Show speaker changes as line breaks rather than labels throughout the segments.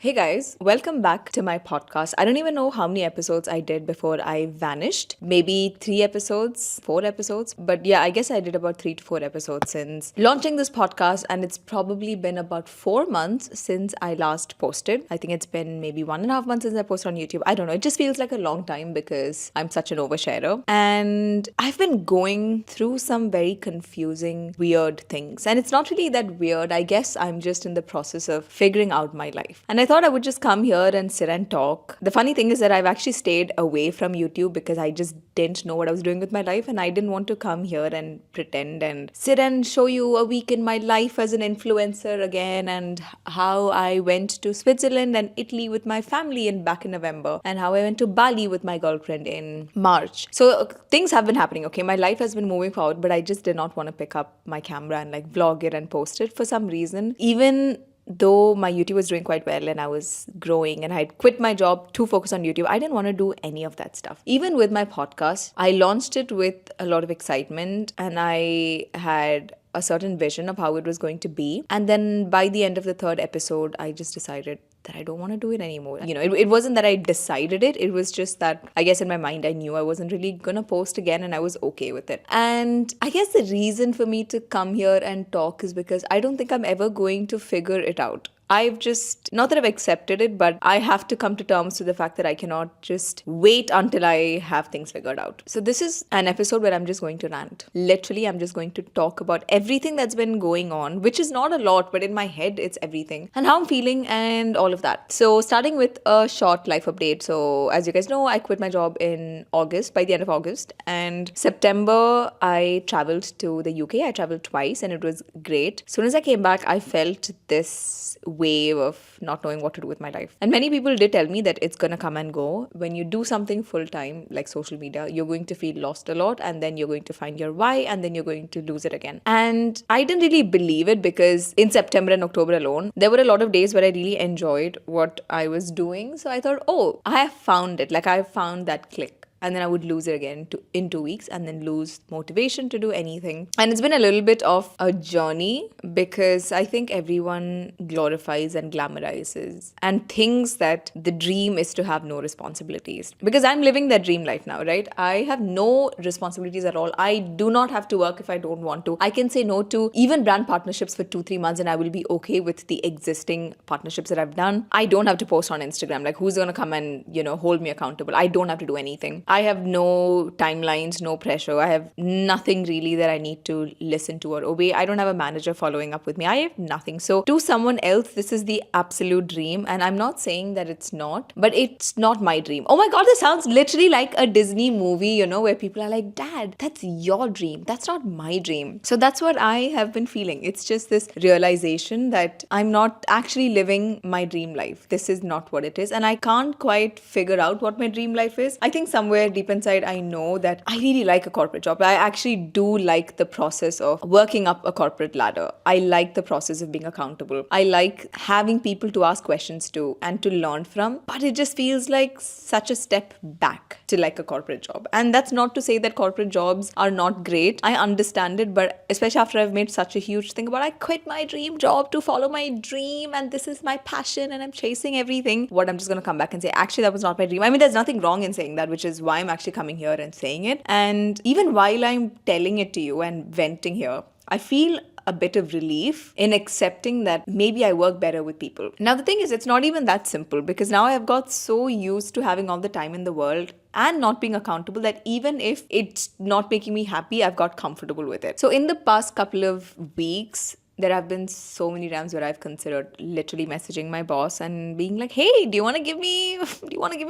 Hey guys, welcome back to my podcast. I don't even know how many episodes I did before I vanished. Maybe 3 episodes, 4 episodes. But yeah, I guess I did about 3 to 4 episodes since launching this podcast, and it's probably been about 4 months since I last posted. I think it's been maybe 1.5 months since I posted on YouTube. I don't know. It just feels like a long time because I'm such an oversharer. And I've been going through some very confusing, weird things. And it's not really that weird. I guess I'm just in the process of figuring out my life. And I thought I would just come here and sit and talk. The funny thing is that I've actually stayed away from YouTube because I just didn't know what I was doing with my life, and I didn't want to come here and pretend and sit and show you a week in my life as an influencer again, and how I went to Switzerland and Italy with my family back in November, and how I went to Bali with my girlfriend in March. So things have been happening, okay? My life has been moving forward, but I just did not want to pick up my camera and like vlog it and post it for some reason. Even though my YouTube was doing quite well and I was growing and I had quit my job to focus on YouTube, I didn't want to do any of that stuff. Even with my podcast, I launched it with a lot of excitement and I had a certain vision of how it was going to be. And then by the end of the third episode, I just decided that I don't want to do it anymore. It wasn't that I decided it. It was just that I guess in my mind, I knew I wasn't really going to post again and I was okay with it. And I guess the reason for me to come here and talk is because I don't think I'm ever going to figure it out. I've just, not that I've accepted it, but I have to come to terms with the fact that I cannot just wait until I have things figured out. So this is an episode where I'm just going to rant. Literally, I'm just going to talk about everything that's been going on, which is not a lot, but in my head, it's everything, and how I'm feeling and all of that. So starting with a short life update. So as you guys know, I quit my job in August, by the end of August, and September, I traveled to the UK. I traveled twice and it was great. As soon as I came back, I felt this wave of not knowing what to do with my life. And many people did tell me that it's gonna come and go. When you do something full time, like social media, you're going to feel lost a lot, and then you're going to find your why, and then you're going to lose it again. And I didn't really believe it because in September and October alone, there were a lot of days where I really enjoyed what I was doing. So I thought, oh, I have found it. Like I found that click. And then I would lose it again in 2 weeks and then lose motivation to do anything. And it's been a little bit of a journey because I think everyone glorifies and glamorizes and thinks that the dream is to have no responsibilities. Because I'm living that dream life now, right? I have no responsibilities at all. I do not have to work if I don't want to. I can say no to even brand partnerships for 2-3 months and I will be okay with the existing partnerships that I've done. I don't have to post on Instagram. Like who's going to come and, hold me accountable? I don't have to do anything. I have no timelines, no pressure. I have nothing really that I need to listen to or obey. I don't have a manager following up with me. I have nothing. So to someone else, this is the absolute dream. And I'm not saying that it's not, but it's not my dream. Oh my God, this sounds literally like a Disney movie, where people are like, Dad, that's your dream. That's not my dream. So that's what I have been feeling. It's just this realization that I'm not actually living my dream life. This is not what it is. And I can't quite figure out what my dream life is. I think somewhere deep inside, I know that I really like a corporate job. I actually do like the process of working up a corporate ladder. I like the process of being accountable. I like having people to ask questions to and to learn from. But it just feels like such a step back to like a corporate job. And that's not to say that corporate jobs are not great. I understand it, but especially after I've made such a huge thing about I quit my dream job to follow my dream and this is my passion and I'm chasing everything. What I'm just going to come back and say, actually, that was not my dream. I mean, there's nothing wrong in saying that, which is why I'm actually coming here and saying it. And even while I'm telling it to you and venting here, I feel a bit of relief in accepting that maybe I work better with people. Now, the thing is, it's not even that simple because now I've got so used to having all the time in the world and not being accountable that even if it's not making me happy, I've got comfortable with it. So in the past couple of weeks, there have been so many times where I've considered literally messaging my boss and being like, hey, do you want to give me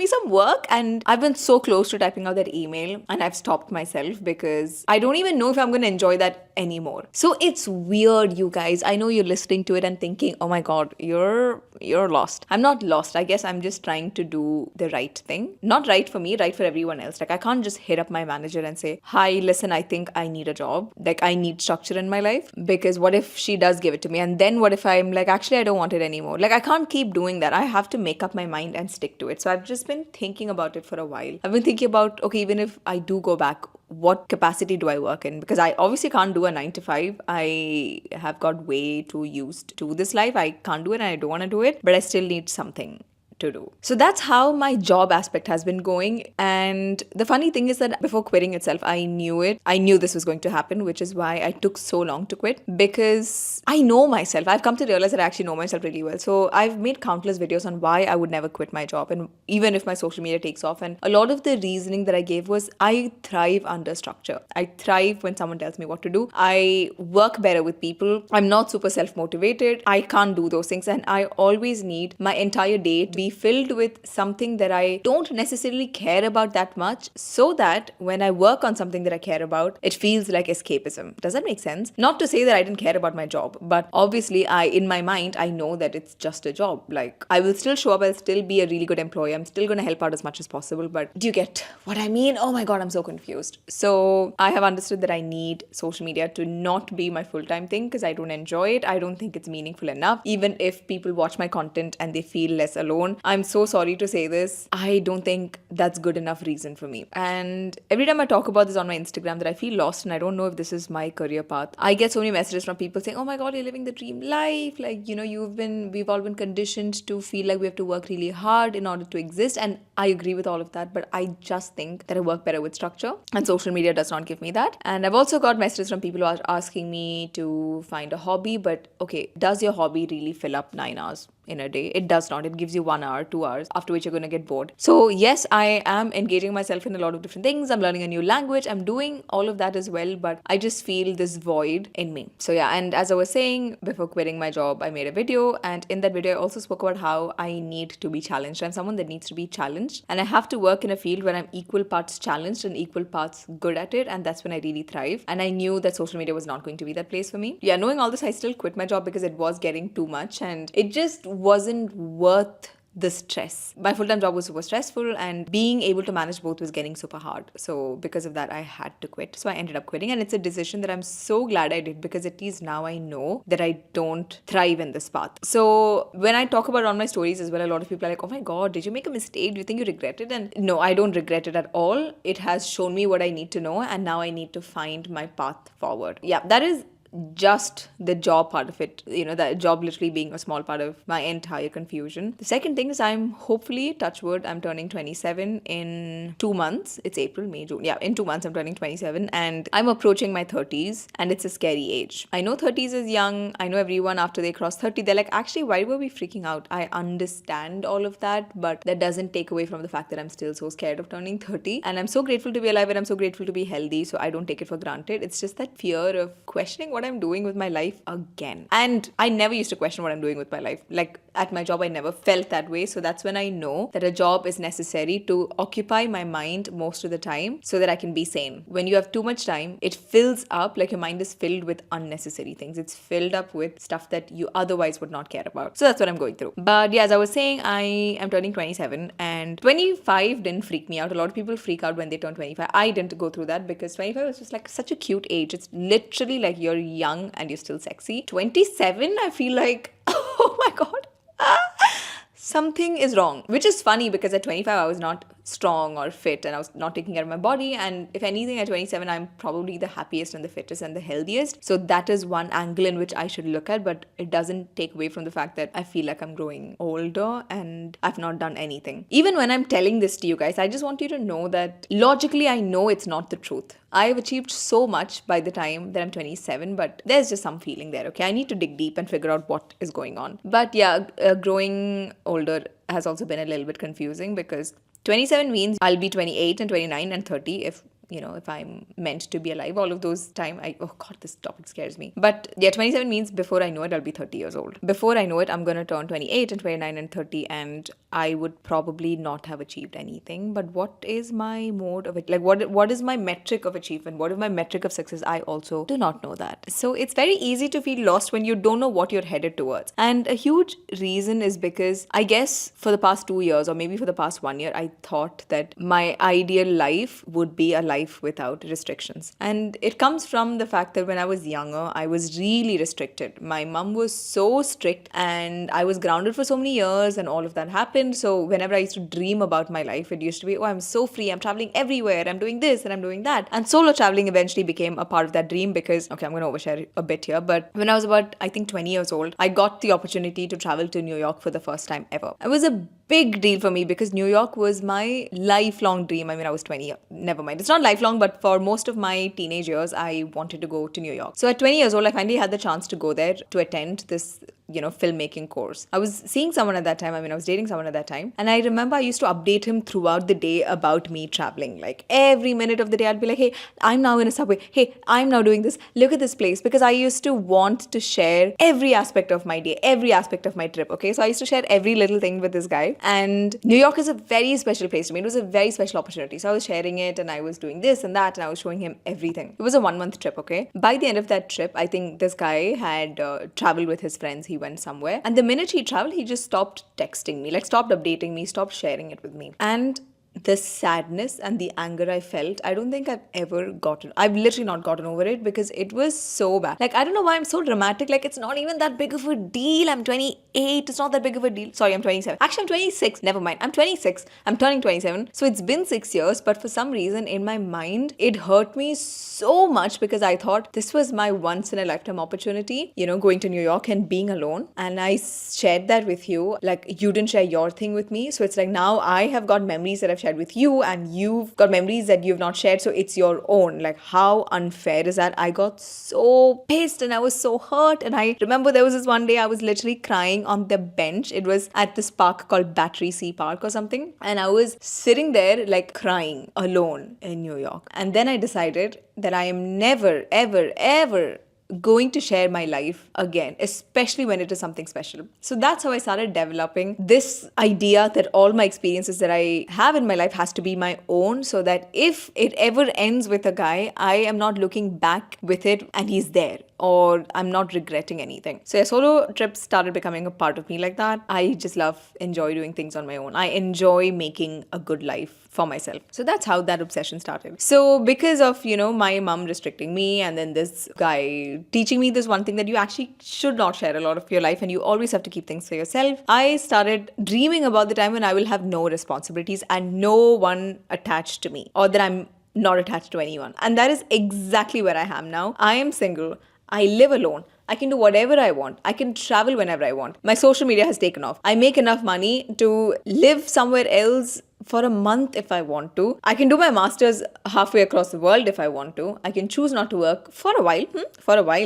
some work? And I've been so close to typing out that email and I've stopped myself because I don't even know if I'm going to enjoy that anymore. So it's weird, you guys. I know you're listening to it and thinking, oh my God, you're lost. I'm not lost. I guess I'm just trying to do the right thing. Not right for me, right for everyone else. Like I can't just hit up my manager and say, hi, listen, I think I need a job. Like I need structure in my life because what if she does give it to me and then what if I'm like, actually I don't want it anymore? Like I can't keep doing that. I have to make up my mind and stick to it. So I've just been thinking about it for a while. I've been thinking about, okay, even if I do go back, what capacity do I work in? Because I obviously can't do a 9 to 5. I have got way too used to this life. I can't do it and I don't want to do it, but I still need something to do. So that's how my job aspect has been going. And the funny thing is that before quitting itself, I knew it. I knew this was going to happen, which is why I took so long to quit, because I know myself. I've come to realize that I actually know myself really well. So I've made countless videos on why I would never quit my job, and even if my social media takes off. And a lot of the reasoning that I gave was I thrive under structure. I thrive when someone tells me what to do. I work better with people. I'm not super self-motivated. I can't do those things. And I always need my entire day to be filled with something that I don't necessarily care about that much, so that when I work on something that I care about, it feels like escapism. Does that make sense? Not to say that I didn't care about my job, but obviously in my mind, I know that it's just a job. Like, I will still show up, I'll still be a really good employee, I'm still going to help out as much as possible. But do you get what I mean? Oh my God, I'm so confused. So I have understood that I need social media to not be my full-time thing, because I don't enjoy it. I don't think it's meaningful enough. Even if people watch my content and they feel less alone, I'm so sorry to say this, I don't think that's good enough reason for me. And every time I talk about this on my Instagram, that I feel lost and I don't know if this is my career path, I get so many messages from people saying, oh my God, you're living the dream life. Like, we've all been conditioned to feel like we have to work really hard in order to exist. And I agree with all of that, but I just think that I work better with structure, and social media does not give me that. And I've also got messages from people who are asking me to find a hobby, but okay, does your hobby really fill up 9 hours in a day? It does not. It gives you 1 hour, 2 hours, after which you're going to get bored. So yes, I am engaging myself in a lot of different things. I'm learning a new language. I'm doing all of that as well, but I just feel this void in me. So yeah, and as I was saying, before quitting my job, I made a video, and in that video, I also spoke about how I need to be challenged. I'm someone that needs to be challenged, and I have to work in a field where I'm equal parts challenged and equal parts good at it, and that's when I really thrive. And I knew that social media was not going to be that place for me. Yeah, knowing all this, I still quit my job because it was getting too much, and it just wasn't worth the stress. My full-time job was super stressful, and being able to manage both was getting super hard. So because of that, I had to quit. So I ended up quitting, and it's a decision that I'm so glad I did, because at least now I know that I don't thrive in this path. So when I talk about it on my stories as well, a lot of people are like, oh my God, did you make a mistake? Do you think you regret it? And no, I don't regret it at all. It has shown me what I need to know, and now I need to find my path forward. Yeah, that is just the job part of it, that job literally being a small part of my entire confusion. The second thing is, I'm hopefully, touch wood, I'm turning 27 in 2 months. It's April, May, June. Yeah, in 2 months I'm turning 27, and I'm approaching my 30s, and it's a scary age. I know 30s is young. I know everyone after they cross 30, they're like, actually, why were we freaking out? I understand all of that, but that doesn't take away from the fact that I'm still so scared of turning 30, and I'm so grateful to be alive, and I'm so grateful to be healthy, so I don't take it for granted. It's just that fear of questioning what I'm doing with my life again. And I never used to question what I'm doing with my life. Like, at my job, I never felt that way. So that's when I know that a job is necessary to occupy my mind most of the time, so that I can be sane. When you have too much time, it fills up, like your mind is filled with unnecessary things. It's filled up with stuff that you otherwise would not care about. So that's what I'm going through. But yeah, as I was saying, I am turning 27, and 25 didn't freak me out. A lot of people freak out when they turn 25. I didn't go through that, because 25 was just like such a cute age. It's literally like you're young and you're still sexy. 27, I feel like, oh my God, something is wrong. Which is funny, because at 25 I was not strong or fit, and I was not taking care of my body. And if anything, at 27 I'm probably the happiest and the fittest and the healthiest. So that is one angle in which I should look at, but it doesn't take away from the fact that I feel like I'm growing older and I've not done anything. Even when I'm telling this to you guys, I just want you to know that logically I know it's not the truth. I've achieved so much by the time that I'm 27, but there's just some feeling there, okay? I need to dig deep and figure out what is going on. But yeah, growing older has also been a little bit confusing, because 27 means I'll be 28 and 29 and 30 if I'm meant to be alive all of those time. Oh God, this topic scares me. But yeah, 27 means before I know it, I'll be 30 years old. Before I know it, I'm going to turn 28 and 29 and 30, and I would probably not have achieved anything. But what is my mode of it? Like, what is my metric of achievement? What is my metric of success? I also do not know that. So it's very easy to feel lost when you don't know what you're headed towards. And a huge reason is because I guess for the past 2 years, or maybe for the past 1 year, I thought that my ideal life would be a life without restrictions. And it comes from the fact that when I was younger, I was really restricted. My mom was so strict, and I was grounded for so many years, and all of that happened. happened. So whenever I used to dream about my life, it used to be, oh, I'm so free, I'm traveling everywhere, I'm doing this and I'm doing that. And solo traveling eventually became a part of that dream because, okay, I'm going to overshare a bit here, but when I was about, I think, 20 years old, I got the opportunity to travel to New York for the first time ever. It was a big deal for me because New York was my lifelong dream. I mean, I was 20, never mind. It's not lifelong, but for most of my teenage years, I wanted to go to New York. So at 20 years old, I finally had the chance to go there to attend this filmmaking course. I was seeing someone at that time. I mean, I was dating someone at that time. And I remember I used to update him throughout the day about me traveling. Like every minute of the day, I'd be like, hey, I'm now in a subway. Hey, I'm now doing this. Look at this place. Because I used to want to share every aspect of my day, every aspect of my trip. Okay. So I used to share every little thing with this guy. And New York is a very special place to me. It was a very special opportunity. So I was sharing it and I was doing this and that and I was showing him everything. It was a 1-month trip. Okay. By the end of that trip, I think this guy had traveled with his friends. He went somewhere. And the minute he traveled, he just stopped texting me, like stopped updating me, stopped sharing it with me. And the sadness and the anger I felt, I don't think I've literally not gotten over it because it was so bad. Like, I don't know why I'm so dramatic. Like, it's not even that big of a deal. I'm 28. It's not that big of a deal. Sorry, I'm 27. Actually, I'm 26. Never mind. I'm 26. I'm turning 27. So it's been 6 years, but for some reason in my mind, it hurt me so much because I thought this was my once in a lifetime opportunity, going to New York and being alone. And I shared that with you. Like, you didn't share your thing with me. So it's like now I have got memories that I've shared with you and you've got memories that you've not shared, so it's your own. Like, how unfair is that? I got so pissed and I was so hurt. And I remember there was this one day I was literally crying on the bench. It was at this park called Battery Sea Park or something, and I was sitting there like crying alone in New York. And then I decided that I am never ever going to share my life again, especially when it is something special. So that's how I started developing this idea that all my experiences that I have in my life has to be my own, so that if it ever ends with a guy, I am not looking back with it and he's there, or I'm not regretting anything. So yeah, solo trips started becoming a part of me like that. I just enjoy doing things on my own. I enjoy making a good life for myself. So that's how that obsession started. So because of, my mom restricting me and then this guy teaching me this one thing that you actually should not share a lot of your life and you always have to keep things for yourself, I started dreaming about the time when I will have no responsibilities and no one attached to me, or that I'm not attached to anyone. And that is exactly where I am now. I am single. I live alone. I can do whatever I want. I can travel whenever I want. My social media has taken off. I make enough money to live somewhere else for a month if I want to. I can do my master's halfway across the world if I want to. I can choose not to work for a while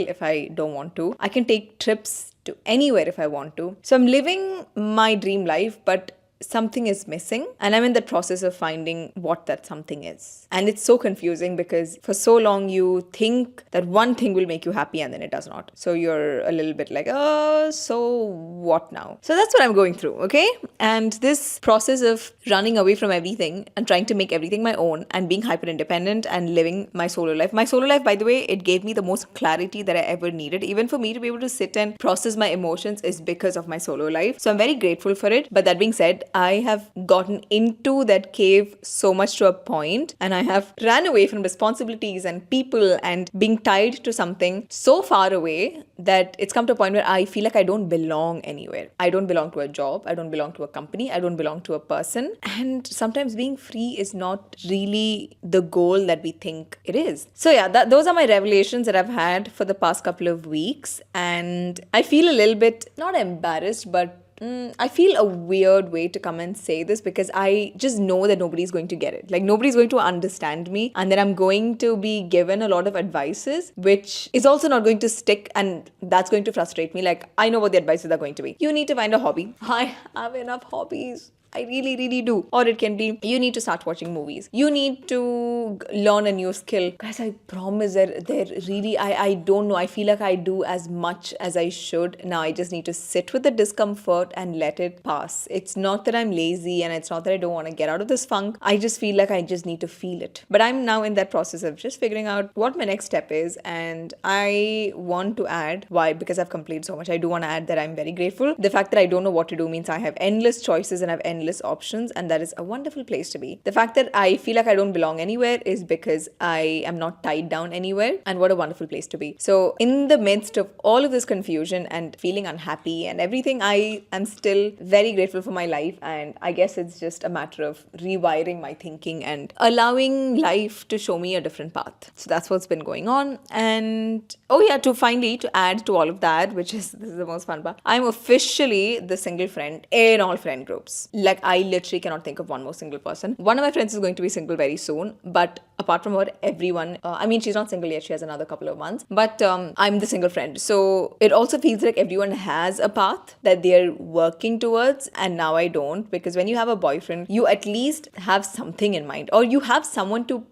if I don't want to. I can take trips to anywhere if I want to. So I'm living my dream life, but something is missing, and I'm in the process of finding what that something is. And it's so confusing because for so long you think that one thing will make you happy and then it does not. So you're a little bit like, oh, so what now? So that's what I'm going through, okay? And this process of running away from everything and trying to make everything my own and being hyper independent and living my solo life. My solo life, by the way, it gave me the most clarity that I ever needed. Even for me to be able to sit and process my emotions is because of my solo life. So I'm very grateful for it. But that being said, I have gotten into that cave so much to a point, and I have ran away from responsibilities and people and being tied to something so far away that it's come to a point where I feel like I don't belong anywhere. I don't belong to a job. I don't belong to a company. I don't belong to a person. And sometimes being free is not really the goal that we think it is. So yeah, those are my revelations that I've had for the past couple of weeks. And I feel a little bit, not embarrassed, but I feel a weird way to come and say this because I just know that nobody's going to get it. Like, nobody's going to understand me, and then I'm going to be given a lot of advices, which is also not going to stick, and that's going to frustrate me. Like, I know what the advices are going to be. You need to find a hobby. I have enough hobbies. I really, really do. Or it can be, you need to start watching movies. You need to learn a new skill. Guys, I promise that they're really, I don't know. I feel like I do as much as I should. Now I just need to sit with the discomfort and let it pass. It's not that I'm lazy and it's not that I don't want to get out of this funk. I just feel like I just need to feel it. But I'm now in that process of just figuring out what my next step is. And I want to add, why? Because I've completed so much. I do want to add that I'm very grateful. The fact that I don't know what to do means I have endless choices and I have endless options, and that is a wonderful place to be. The fact that I feel like I don't belong anywhere is because I am not tied down anywhere, and what a wonderful place to be. So in the midst of all of this confusion and feeling unhappy and everything, I am still very grateful for my life, and I guess it's just a matter of rewiring my thinking and allowing life to show me a different path. So that's what's been going on. And oh yeah, to add to all of that, which is this is the most fun part, I'm officially the single friend in all friend groups. Like, I literally cannot think of one more single person. One of my friends is going to be single very soon, but apart from her, everyone, I mean, she's not single yet, she has another couple of months, but I'm the single friend. So it also feels like everyone has a path that they're working towards, and now I don't, because when you have a boyfriend, you at least have something in mind, or you have someone to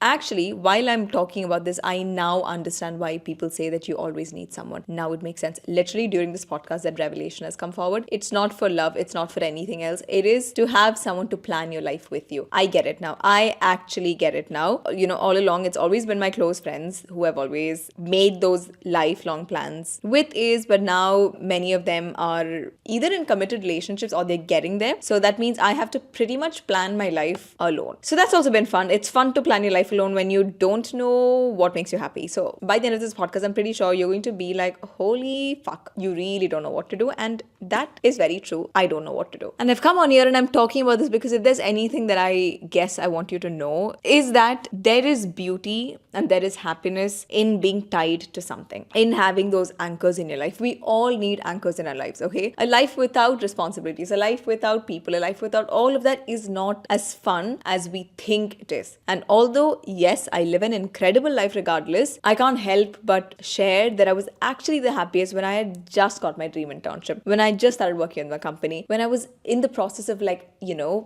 actually, while I'm talking about this, I now understand why people say that you always need someone. Now it makes sense. Literally during this podcast, that revelation has come forward. It's not for love, it's not for anything else. It is to have someone to plan your life with you. I get it now. I actually get it now. All along, it's always been my close friends who have always made those lifelong plans with ease, but now many of them are either in committed relationships or they're getting there. So that means I have to pretty much plan my life alone. So that's also been fun. It's fun to plan your life alone when you don't know what makes you happy. So by the end of this podcast, I'm pretty sure you're going to be like, holy fuck, you really don't know what to do. And that is very true. I don't know what to do. And I've come on here and I'm talking about this because if there's anything that I guess I want you to know, is that there is beauty and there is happiness in being tied to something, in having those anchors in your life. We all need anchors in our lives, okay? A life without responsibilities, a life without people, a life without all of that is not as fun as we think it is. And although, yes, I live an incredible life regardless, I can't help but share that I was actually the happiest when I had just got my dream internship, when I just started working in my company, when I was in the process of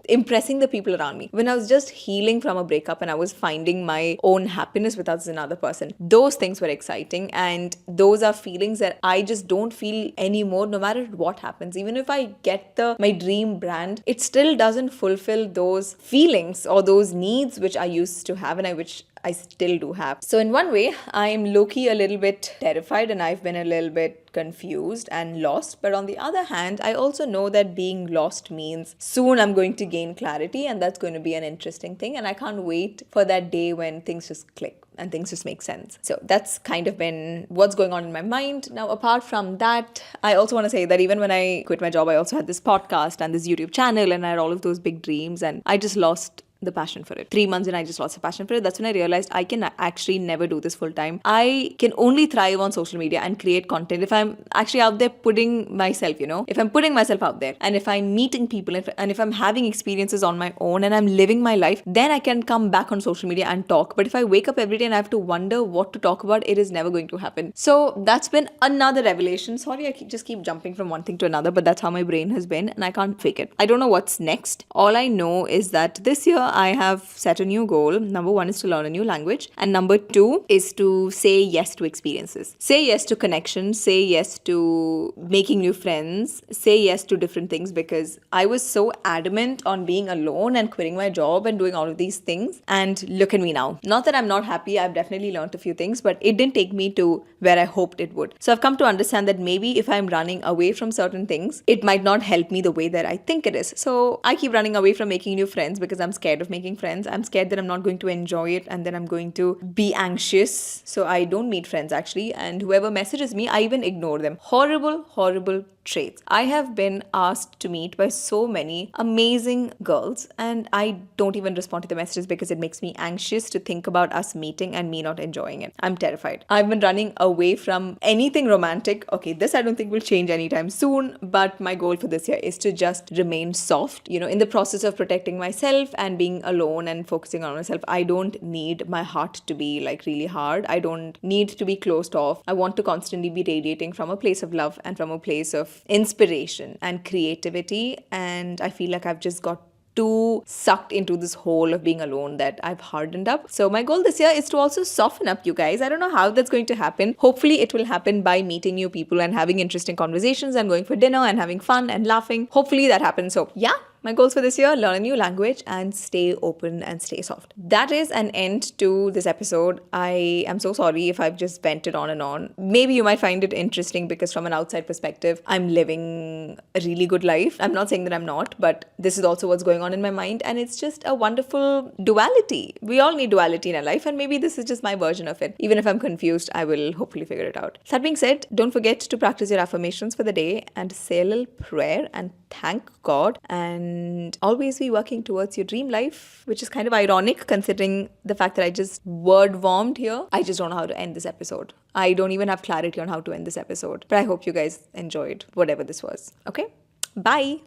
impressing the people around me, when I was just healing from a breakup and I was finding my own happiness without another person. Those things were exciting, and those are feelings that I just don't feel anymore, no matter what happens. Even if I get my dream brand, it still doesn't fulfill those feelings or those needs which I used to have and which I still do have. So in one way, I'm low-key a little bit terrified and I've been a little bit confused and lost. But on the other hand, I also know that being lost means soon I'm going to gain clarity, and that's going to be an interesting thing. And I can't wait for that day when things just click and things just make sense. So that's kind of been what's going on in my mind. Now, apart from that, I also want to say that even when I quit my job, I also had this podcast and this YouTube channel, and I had all of those big dreams, and I just lost the passion for it. 3 months and I just lost the passion for it. That's when I realized I can actually never do this full time. I can only thrive on social media and create content if I'm actually out there putting myself, if I'm putting myself out there, and if I'm meeting people, and if I'm having experiences on my own and I'm living my life, then I can come back on social media and talk. But if I wake up every day and I have to wonder what to talk about, it is never going to happen. So that's been another revelation. Sorry, I just keep jumping from one thing to another, but that's how my brain has been and I can't fake it. I don't know what's next. All I know is that this year I have set a new goal. Number 1 is to learn a new language. And number 2 is to say yes to experiences. Say yes to connections. Say yes to making new friends. Say yes to different things, because I was so adamant on being alone and quitting my job and doing all of these things. And look at me now. Not that I'm not happy. I've definitely learned a few things, but it didn't take me to where I hoped it would. So I've come to understand that maybe if I'm running away from certain things, it might not help me the way that I think it is. So I keep running away from making new friends because I'm scared of making friends. I'm scared that I'm not going to enjoy it and then I'm going to be anxious. So I don't meet friends actually. And whoever messages me, I even ignore them. Horrible, horrible traits. I have been asked to meet by so many amazing girls and I don't even respond to the messages because it makes me anxious to think about us meeting and me not enjoying it. I'm terrified. I've been running away from anything romantic. Okay, this I don't think will change anytime soon, but my goal for this year is to just remain soft. In the process of protecting myself and being alone and focusing on myself, I don't need my heart to be like really hard. I don't need to be closed off. I want to constantly be radiating from a place of love and from a place of inspiration and creativity, and I feel like I've just got too sucked into this hole of being alone that I've hardened up. So my goal this year is to also soften up, you guys. I don't know how that's going to happen. Hopefully it will happen by meeting new people and having interesting conversations and going for dinner and having fun and laughing. Hopefully that happens. So yeah, My goals for this year: learn a new language and stay open and stay soft. That is an end to this episode. I am so sorry if I've just vented on and on. Maybe you might find it interesting because, from an outside perspective, I'm living a really good life. I'm not saying that I'm not, but this is also what's going on in my mind. And it's just a wonderful duality. We all need duality in our life, and maybe this is just my version of it. Even if I'm confused, I will hopefully figure it out. That being said, don't forget to practice your affirmations for the day and say a little prayer and thank God, and always be working towards your dream life, which is kind of ironic considering the fact that I just word vomed here. I just don't know how to end this episode. I don't even have clarity on how to end this episode, but I hope you guys enjoyed whatever this was. Okay, bye.